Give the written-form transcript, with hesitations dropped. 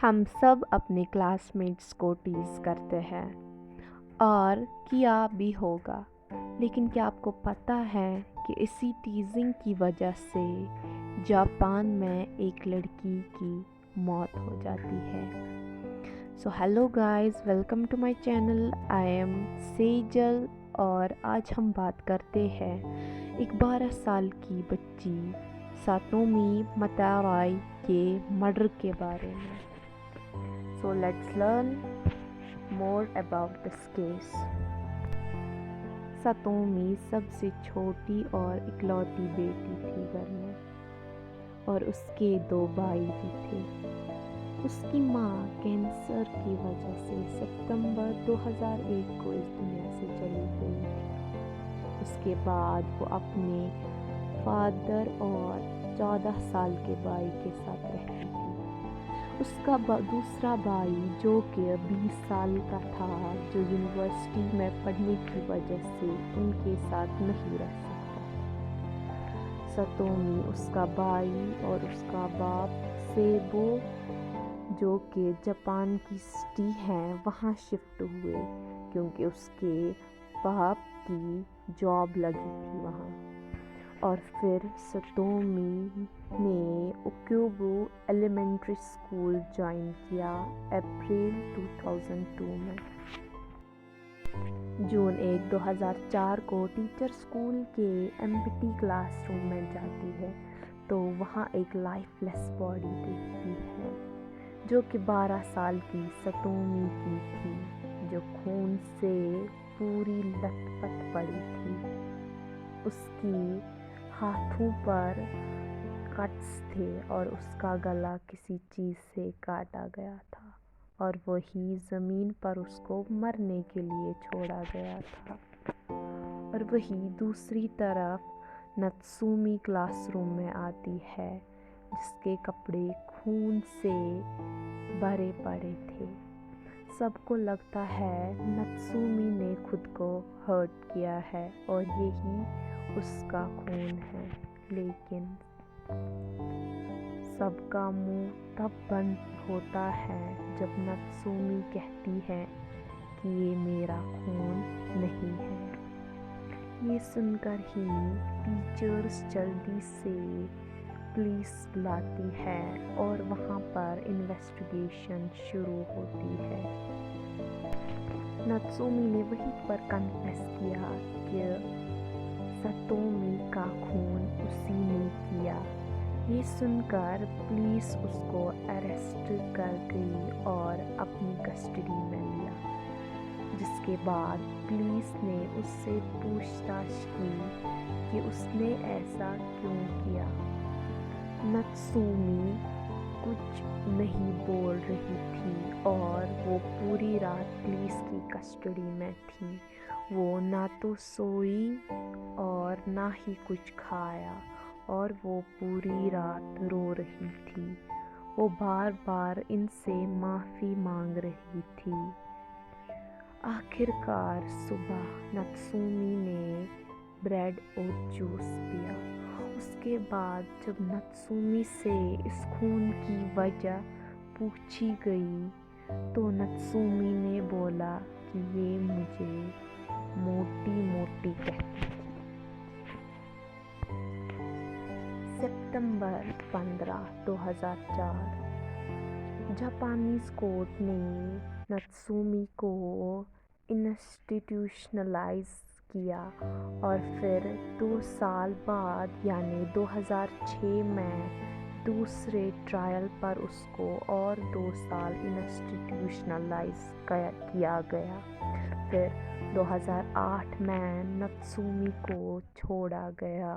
हम सब अपने क्लासमेट्स को टीज़ करते हैं और किया भी होगा, लेकिन क्या आपको पता है कि इसी टीजिंग की वजह से जापान में एक लड़की की मौत हो जाती है। So hello guys, welcome to my channel. I am Sejal और आज हम बात करते हैं एक 12 साल की बच्ची सातोमी मताराई के मर्डर के बारे में। So let's learn more about this case. सातोमी सबसे छोटी और इकलौती बेटी थी घर में और उसके 2 भाई भी थे। उसकी माँ कैंसर की वजह से सितंबर 2001 को इस दुनिया से चली गई थी। उसके बाद वो अपने फादर और 14 साल के भाई के साथ रहती थी। उसका दूसरा भाई जो कि 20 साल का था, जो यूनिवर्सिटी में पढ़ने की वजह से उनके साथ नहीं रह सकता। सातोमी, उसका भाई और उसका बाप सेबो, जो कि जापान की सिटी है, वहाँ शिफ्ट हुए क्योंकि उसके बाप की जॉब लगी थी वहाँ। और फिर सातोमी ने ओक्योबो एलिमेंट्री स्कूल ज्वाइन किया अप्रैल 2002 में। जून 1, 2004 को टीचर स्कूल के एम्प्टी क्लासरूम में जाती है तो वहाँ एक लाइफलेस बॉडी देखती है जो कि 12 साल की सातोमी की थी, जो खून से पूरी लथपथ पड़ी थी। उसकी हाथों पर कट्स थे और उसका गला किसी चीज़ से काटा गया था और वही ज़मीन पर उसको मरने के लिए छोड़ा गया था। और वही दूसरी तरफ नत्सुमी क्लासरूम में आती है जिसके कपड़े खून से भरे पड़े थे। सबको लगता है नत्सुमी ने खुद को हर्ट किया है और यही उसका खून है, लेकिन सबका मुंह तब बंद होता है जब नत्सुमी कहती है कि ये मेरा खून नहीं है। ये सुनकर ही टीचर्स जल्दी से पुलिस बुलाती है और वहाँ पर इन्वेस्टिगेशन शुरू होती है। नत्सुमी ने वहीं पर कन्फेस किया कि सातोमी का खून उसी ने किया। ये सुनकर पुलिस उसको अरेस्ट कर गई और अपनी कस्टडी में लिया, जिसके बाद पुलिस ने उससे पूछताछ की कि उसने ऐसा क्यों किया। नत्सुमी कुछ नहीं बोल रही थी और वो पूरी रात पुलिस की कस्टडी में थी। वो ना तो सोई और ना ही कुछ खाया और वो पूरी रात रो रही थी। वो बार बार इनसे माफ़ी मांग रही थी। आखिरकार सुबह नत्सुमी ने ब्रेड और जूस पिया। उसके बाद जब नत्सुमी से इस खून की वजह पूछी गई तो नत्सुमी ने बोला कि ये मुझे मोटी मोटी कहती थी। सितंबर 15, 2004 जापानीज कोर्ट ने नत्सुमी को इंस्टीट्यूशनलाइज किया और फिर 2 साल बाद यानी 2006 में दूसरे ट्रायल पर उसको और 2 साल इंस्टीट्यूशनलाइज किया गया। फिर 2008 में नत्सुमी को छोड़ा गया